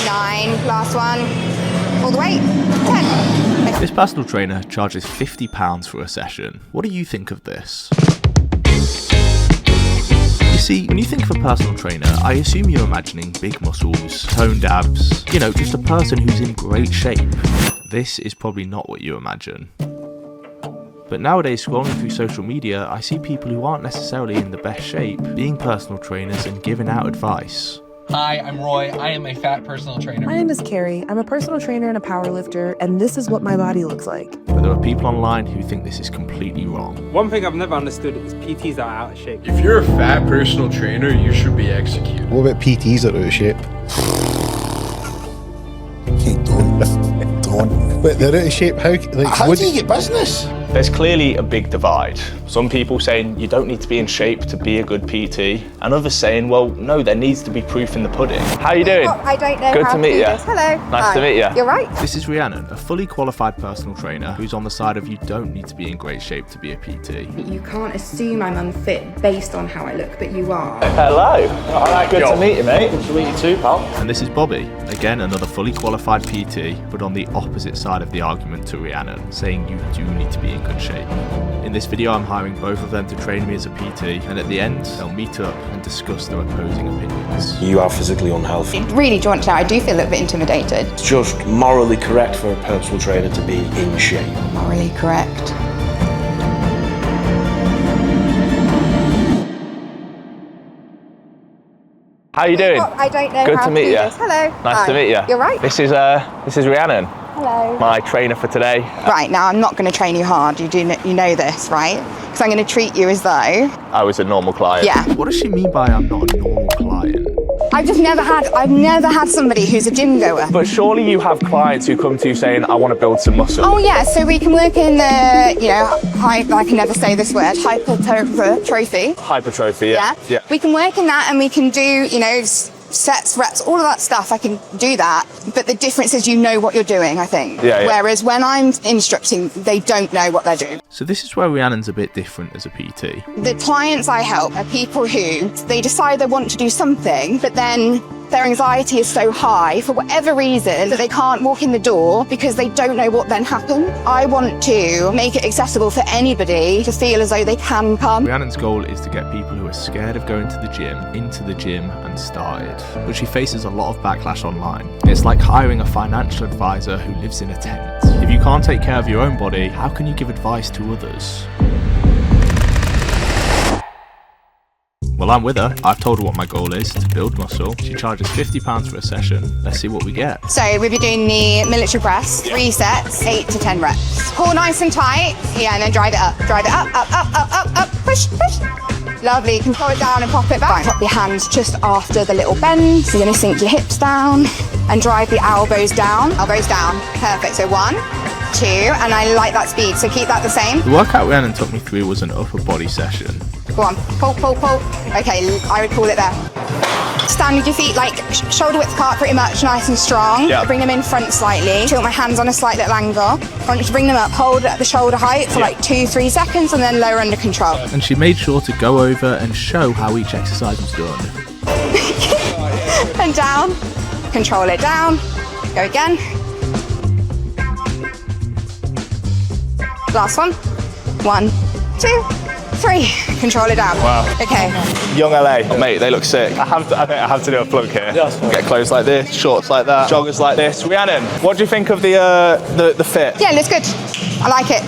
9, last one, all the way, 10. This personal trainer charges £50 for a session. What do you think of this? You see, when you think of a personal trainer, I assume you're imagining big muscles, toned abs, you know, just a person who's in great shape. This is probably not what you imagine. But nowadays, scrolling through social media, I see people who aren't necessarily in the best shape being personal trainers and giving out advice. Hi, I'm Roy. I am a fat personal trainer. My name is Carrie. I'm a personal trainer and a power lifter, and this is what my body looks like. But there are people online who think this is completely wrong. One thing I've never understood is PTs are out of shape. If you're a fat personal trainer, you should be executed. What about PTs that are out of shape? Don't. But they're out of shape. How do you get business? There's clearly a big divide. Some people saying you don't need to be in shape to be a good PT, and others saying, well, no, there needs to be proof in the pudding. How are you doing? I don't know Good how to meet do you. this. Hello. Nice to meet you. You're right. This is Rian, a fully qualified personal trainer who's on the side of you don't need to be in great shape to be a PT. You can't assume I'm unfit based on how I look, but you are. Hello. Good to meet you, mate. Good to meet you too, pal. And this is Bobby, again another fully qualified PT, but on the opposite side of the argument to Rhiannon, saying you do need to be in good shape. In this video I'm hiring both of them to train me as a PT, and at the end they'll meet up and discuss their opposing opinions. You are physically unhealthy. Really, do you want to know? I do feel a little bit intimidated. It's just morally correct for a personal trainer to be in shape. Morally correct. How are you doing? I don't know Good how to meet do you. this. Hello. Nice to meet you. You're right. This is Rhiannon. Hello. My trainer for today. Right, now I'm not going to train you hard. You know this, right? Because I'm going to treat you as though... I was a normal client. Yeah. What does she mean by I'm not a normal client? I've never had somebody who's a gym goer. But surely you have clients who come to you saying, I want to build some muscle. Oh yeah, so we can work in the, I can never say this word, hypertrophy. Hypertrophy, yeah. We can work in that and we can do, sets, reps, all of that stuff. I can do that. But the difference is you know what you're doing, I think. Yeah. Whereas when I'm instructing, they don't know what they're doing. So this is where Rhiannon's a bit different as a PT. The clients I help are people who, they decide they want to do something, but then their anxiety is so high for whatever reason that they can't walk in the door because they don't know what then happens. I want to make it accessible for anybody to feel as though they can come. Rhiannon's goal is to get people who are scared of going to the gym into the gym and started. But she faces a lot of backlash online. It's like hiring a financial advisor who lives in a tent. If you can't take care of your own body, how can you give advice to others? Well, I'm with her. I've told her what my goal is, to build muscle. She charges £50 for a session. Let's see what we get. So we'll be doing the military press, 3 sets, 8 to 10 reps. Pull nice and tight, and then drive it up. Drive it up, push. Lovely, control it down and pop it back. Pop your hands just after the little bend. So you're gonna sink your hips down and drive the elbows down. Elbows down, perfect. So 1, 2, and I like that speed, so keep that the same. The workout Rhiannon took me through was an upper body session. Go on, pull. Okay, I would pull it there. Stand with your feet like shoulder width apart, pretty much, nice and strong. Yeah. Bring them in front slightly. Tilt my hands on a slight little angle. I want you to bring them up, hold at the shoulder height for like 2-3 seconds, and then lower under control. And she made sure to go over and show how each exercise was done. And down, control it down, go again. Last one. 1, 2, 3. Control it down. Wow. Okay. Young LA. Mate, they look sick. I think I have to do a plug here. Get clothes like this, shorts like that, joggers like this. Rhiannon, what do you think of the fit? Yeah, looks good. I like it.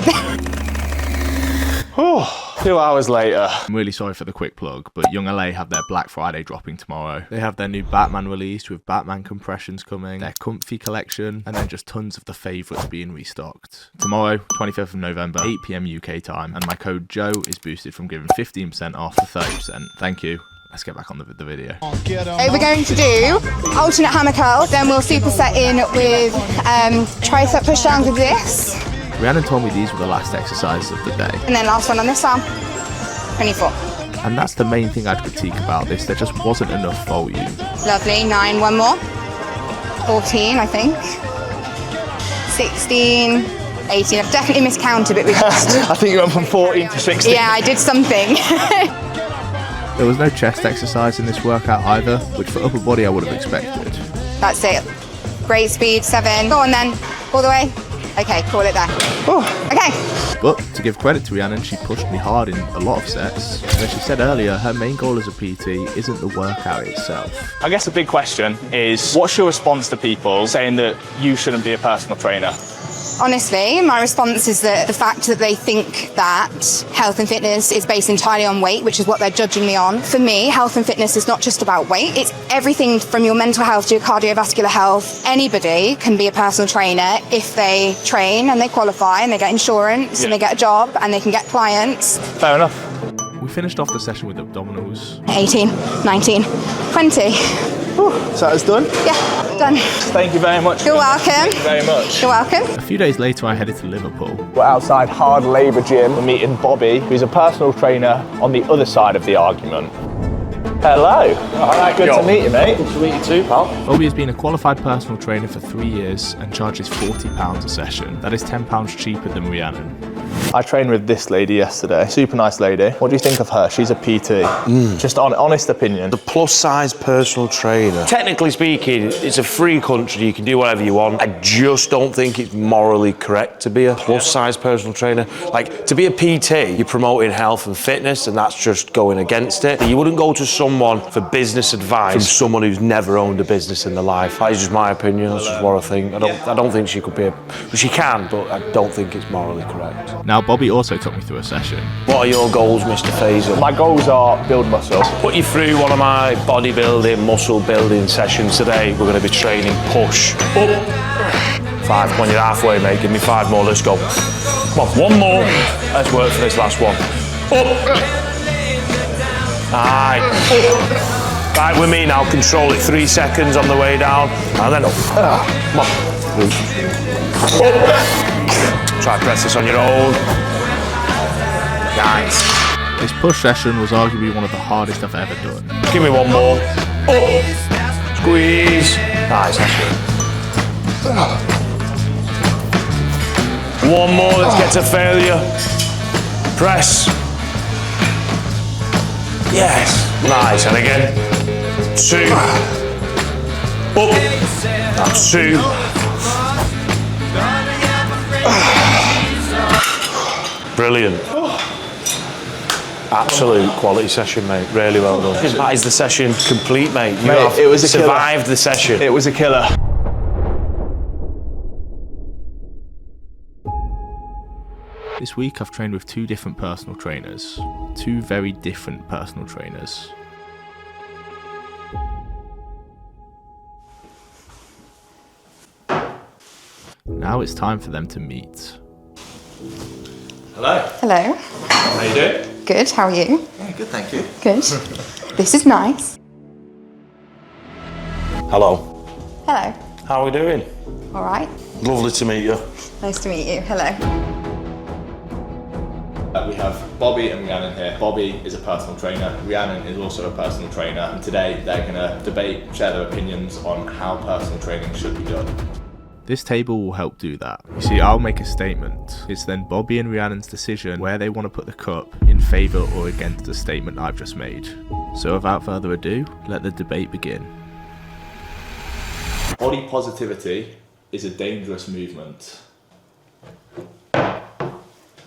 2 hours later. I'm really sorry for the quick plug, but Young LA have their Black Friday dropping tomorrow. They have their new Batman released with Batman compressions coming, their comfy collection, and then just tons of the favourites being restocked. Tomorrow, 25th of November, 8 PM UK time, and my code Joe is boosted from giving 15% off to 30%. Thank you. Let's get back on the video. We're going to do alternate hammer curls, then we'll superset in with tricep push downs with this. Rhiannon told me these were the last exercises of the day. And then last one on this arm, 24. And that's the main thing I'd critique about this. There just wasn't enough volume. Lovely, 9, one more. 14, I think. 16, 18. I've definitely miscounted, but we just... I think you went from 14 to 16. Yeah, I did something. There was no chest exercise in this workout either, which for upper body I would have expected. That's it. great speed, 7. Go on then, all the way. Okay, call it there. Okay. But to give credit to Rhiannon, she pushed me hard in a lot of sets. And as she said earlier, her main goal as a PT isn't the workout itself. I guess the big question is, what's your response to people saying that you shouldn't be a personal trainer? Honestly, my response is that the fact that they think that health and fitness is based entirely on weight, which is what they're judging me on. For me, health and fitness is not just about weight. It's everything from your mental health to your cardiovascular health. Anybody can be a personal trainer if they train and they qualify and they get insurance and they get a job and they can get clients. Fair enough. We finished off the session with abdominals. 18, 19, 20. So that is done? Yeah, done. Thank you very much. You're welcome. Thank you very much. You're welcome. A few days later, I headed to Liverpool. We're outside Hard Labour Gym. We're meeting Bobby, who's a personal trainer on the other side of the argument. Hello. Alright, good to meet you, mate. Good to meet you too, pal. Bobby has been a qualified personal trainer for 3 years and charges £40 a session. That is £10 cheaper than Rhiannon. I trained with this lady yesterday. Super nice lady. What do you think of her? She's a PT. Just honest opinion. The plus size personal trainer. Technically speaking, it's a free country. You can do whatever you want. I just don't think it's morally correct to be a plus size personal trainer. Like, to be a PT, you're promoting health and fitness, and that's just going against it. You wouldn't go to someone for business advice from someone who's never owned a business in their life. That is just my opinion. That's just what I think. I don't think she could be she can, but I don't think it's morally correct. Now, Bobby also took me through a session. What are your goals, Mr. Fazer? My goals are build muscle. Put you through one of my bodybuilding, muscle building sessions today. We're going to be training push up. 5, when you're halfway, mate. Give me 5 more. Let's go. Come on, 1 more. Let's work for this last one. Up. Aye. Up. Right with me now. Control it. 3 seconds on the way down, and then up. Come on. Up. Try to press this on your own. Nice. This push session was arguably one of the hardest I've ever done. Give me 1 more. Up. Squeeze. Nice. 1 more. Let's get to failure. Press. Yes. Nice. And again. 2. Up. That's 2. Brilliant. Absolute quality session, mate. Really well done. That is the session complete, mate. You have it was a survived killer. The session. It was a killer. This week I've trained with 2 different personal trainers. 2 very different personal trainers. Now it's time for them to meet. Hello. Hello. How you doing? Good, how are you? Yeah, good, thank you. Good. This is nice. Hello. Hello. How are we doing? All right. Lovely to meet you. Nice to meet you. Hello. We have Bobby and Rhiannon here. Bobby is a personal trainer. Rhiannon is also a personal trainer. And today they're going to debate, share their opinions on how personal training should be done. This table will help do that. You see, I'll make a statement. It's then Bobby and Rhiannon's decision where they want to put the cup in favour or against the statement I've just made. So without further ado, let the debate begin. Body positivity is a dangerous movement.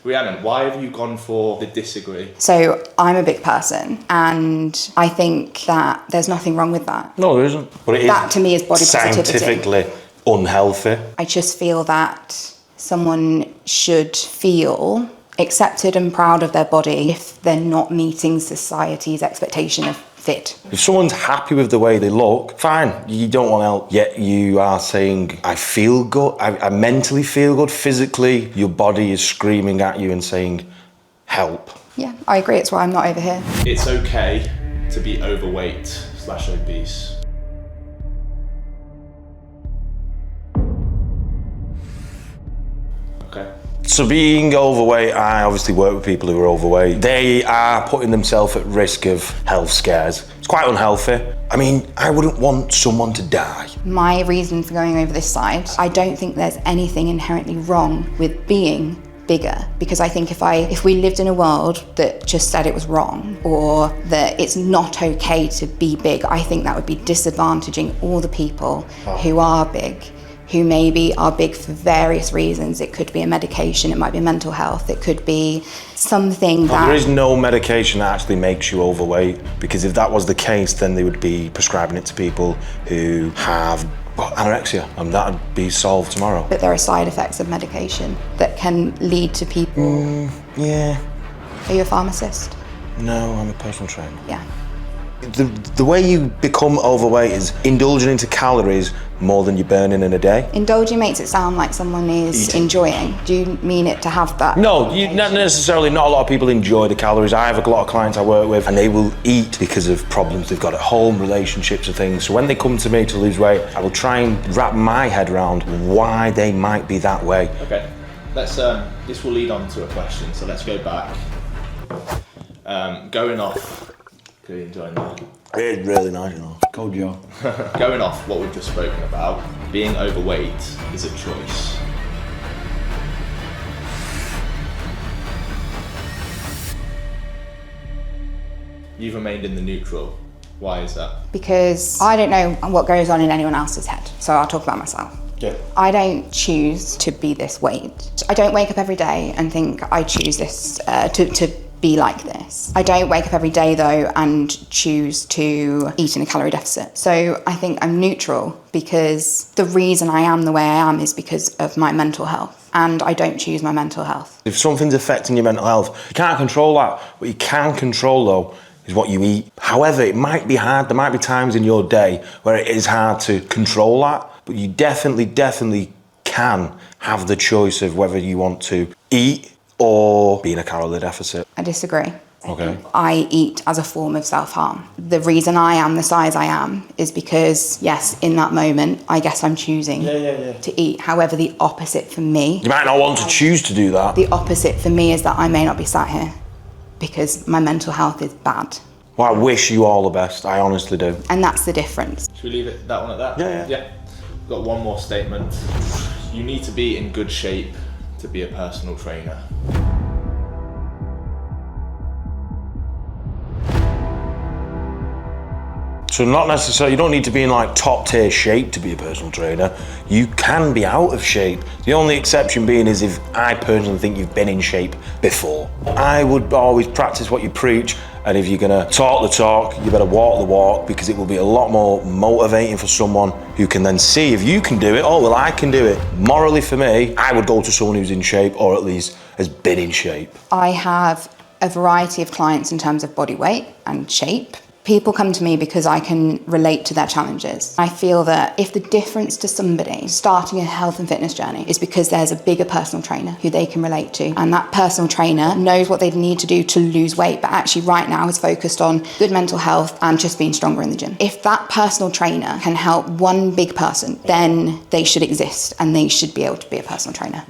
Rhiannon, why have you gone for the disagree? So I'm a big person and I think that there's nothing wrong with that. No, there isn't. But it That to me is body positivity. scientifically unhealthy. I just feel that someone should feel accepted and proud of their body if they're not meeting society's expectation of fit. If someone's happy with the way they look, fine, you don't want help. Yet you are saying, I feel good, I mentally feel good, physically, your body is screaming at you and saying, help. Yeah, I agree, it's why I'm not over here. It's okay to be overweight / obese. Okay. So being overweight, I obviously work with people who are overweight. They are putting themselves at risk of health scares. It's quite unhealthy. I mean, I wouldn't want someone to die. My reason for going over this side, I don't think there's anything inherently wrong with being bigger, because I think if we lived in a world that just said it was wrong or that it's not okay to be big, I think that would be disadvantaging all the people who are big, who maybe are big for various reasons. It could be a medication, it might be mental health, it could be something that... There is no medication that actually makes you overweight, because if that was the case, then they would be prescribing it to people who have anorexia, and that would be solved tomorrow. But there are side effects of medication that can lead to people... Yeah. Are you a pharmacist? No, I'm a personal trainer. Yeah. The way you become overweight is indulging into calories more than you're burning in a day. Indulging makes it sound like someone is enjoying. Do you mean it to have that? No, not necessarily. Not a lot of people enjoy the calories. I have a lot of clients I work with and they will eat because of problems they've got at home, relationships and things. So when they come to me to lose weight, I will try and wrap my head around why they might be that way. Okay, let's. This will lead on to a question. So let's go back. Going off. Really enjoying that. It's really nice, you know. Cold job. Going off what we've just spoken about, being overweight is a choice. You've remained in the neutral. Why is that? Because I don't know what goes on in anyone else's head, so I'll talk about myself. Yeah. I don't choose to be this weight. I don't wake up every day and think I choose this to be like this. I don't wake up every day though and choose to eat in a calorie deficit. So I think I'm neutral because the reason I am the way I am is because of my mental health, and I don't choose my mental health. If something's affecting your mental health, you can't control that. What you can control though is what you eat. However, it might be hard. There might be times in your day where it is hard to control that, but you definitely can have the choice of whether you want to eat or be in a calorie deficit. I disagree. Okay. I eat as a form of self-harm. The reason I am the size I am is because, yes, in that moment, I guess I'm choosing to eat. However, the opposite for me... You might not want to choose to do that. The opposite for me is that I may not be sat here because my mental health is bad. Well, I wish you all the best. I honestly do. And that's the difference. Should we leave that one at that? Yeah. Got one more statement. You need to be in good shape to be a personal trainer. So not necessarily, you don't need to be in like top tier shape to be a personal trainer. You can be out of shape. The only exception being is if I personally think you've been in shape before. I would always practice what you preach, and if you're gonna talk the talk, you better walk the walk, because it will be a lot more motivating for someone who can then see if you can do it. Oh, well, I can do it. Morally for me, I would go to someone who's in shape, or at least has been in shape. I have a variety of clients in terms of body weight and shape. People come to me because I can relate to their challenges. I feel that if the difference to somebody starting a health and fitness journey is because there's a bigger personal trainer who they can relate to, and that personal trainer knows what they need to do to lose weight, but actually right now is focused on good mental health and just being stronger in the gym. If that personal trainer can help one big person, then they should exist and they should be able to be a personal trainer.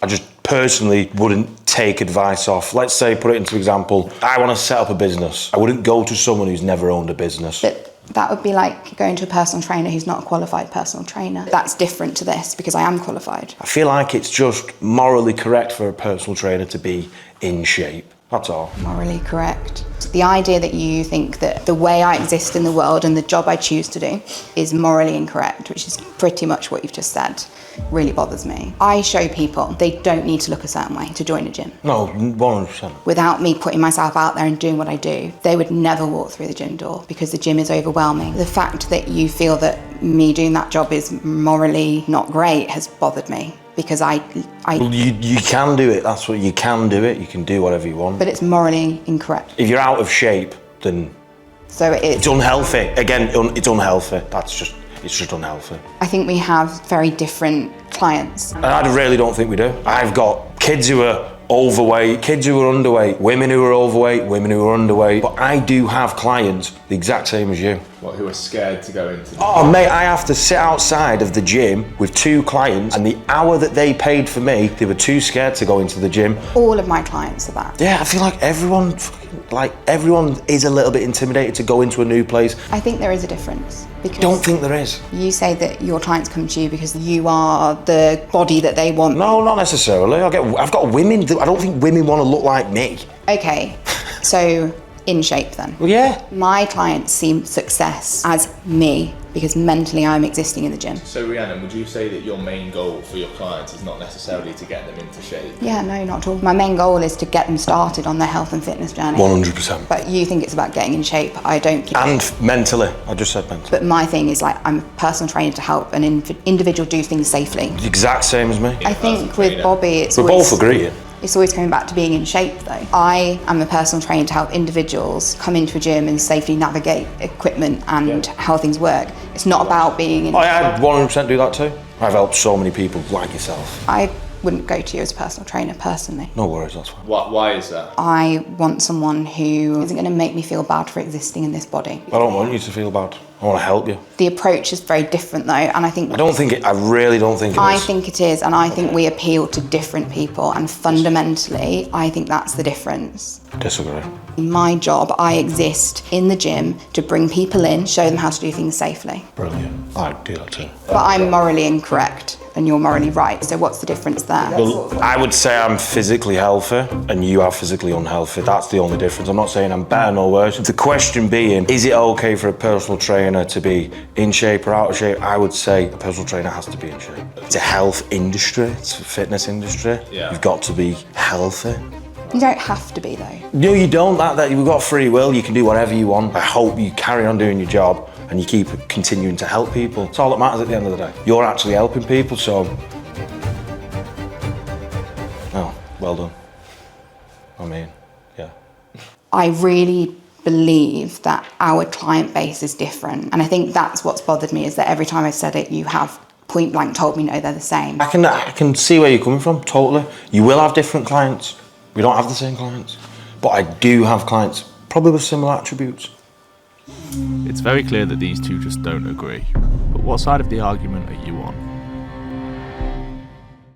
I just personally wouldn't take advice off. Let's say, put it into example, I want to set up a business. I wouldn't go to someone who's never owned a business. But that would be like going to a personal trainer who's not a qualified personal trainer. That's different to this because I am qualified. I feel like it's just morally correct for a personal trainer to be in shape. That's all. Morally correct. The idea that you think that the way I exist in the world and the job I choose to do is morally incorrect, which is pretty much what you've just said, really bothers me. I show people they don't need to look a certain way to join a gym. No, 100%. Without me putting myself out there and doing what I do, they would never walk through the gym door because the gym is overwhelming. The fact that you feel that me doing that job is morally not great has bothered me. Because Well, you can do it. That's what you can do it. You can do whatever you want. But it's morally incorrect. If you're out of shape, then so it's unhealthy. Again, it's unhealthy. It's just unhealthy. I think we have very different clients. And I really don't think we do. I've got kids who are overweight, kids who are underweight, women who are overweight, women who are underweight. But I do have clients the exact same as you. What, who are scared to go into the Oh mate, I have to sit outside of the gym with 2 clients, and the hour that they paid for me, they were too scared to go into the gym. All of my clients are that. Yeah, I feel like everyone is a little bit intimidated to go into a new place. I think there is a difference. Because Don't think there is. you say that your clients come to you because you are the body that they want. No, not necessarily. I've got women. I don't think women want to look like me. Okay, so in shape then. Well, yeah. My clients see success as me because mentally I'm existing in the gym. So Rhiannon, would you say that your main goal for your clients is not necessarily to get them into shape? Yeah, no, not at all. My main goal is to get them started on their health and fitness journey. 100%. But you think it's about getting in shape. I don't. And mentally. I just said mentally. But my thing is like I'm a personal trainer to help an individual do things safely. The exact same as me. I think with Bobby, We're both agreeing. It's always coming back to being in shape though. I am a personal trainer to help individuals come into a gym and safely navigate equipment and how things work. It's not about being in I 100% do that too. I've helped so many people like yourself. I wouldn't go to you as a personal trainer personally. No worries, that's fine. Why is that? I want someone who isn't going to make me feel bad for existing in this body. I don't want you to feel bad. I want to help you. The approach is very different though, and I think I really don't think it is. I think it is, and I think we appeal to different people, and fundamentally, I think that's the difference. Disagree. In my job, I exist in the gym to bring people in, show them how to do things safely. Brilliant. I'd do that too. But I'm morally incorrect, and you're morally right, so what's the difference there? Well, I would say I'm physically healthy and you are physically unhealthy. That's the only difference. I'm not saying I'm better nor worse. The question being, is it okay for a personal trainer to be in shape or out of shape? I would say a personal trainer has to be in shape. It's a health industry, it's a fitness industry. Yeah. You've got to be healthy. You don't have to be though. No, you don't. That you've got free will. You can do whatever you want. I hope you carry on doing your job and you keep continuing to help people. It's all that matters at the end of the day. You're actually helping people, so... Oh, well done. I mean, yeah. I really believe that our client base is different, and I think that's what's bothered me, is that every time I've said it, you have point blank told me no, they're the same. I can see where you're coming from, totally. You will have different clients. We don't have the same clients. But I do have clients, probably with similar attributes. It's very clear that these two just don't agree. But what side of the argument are you on?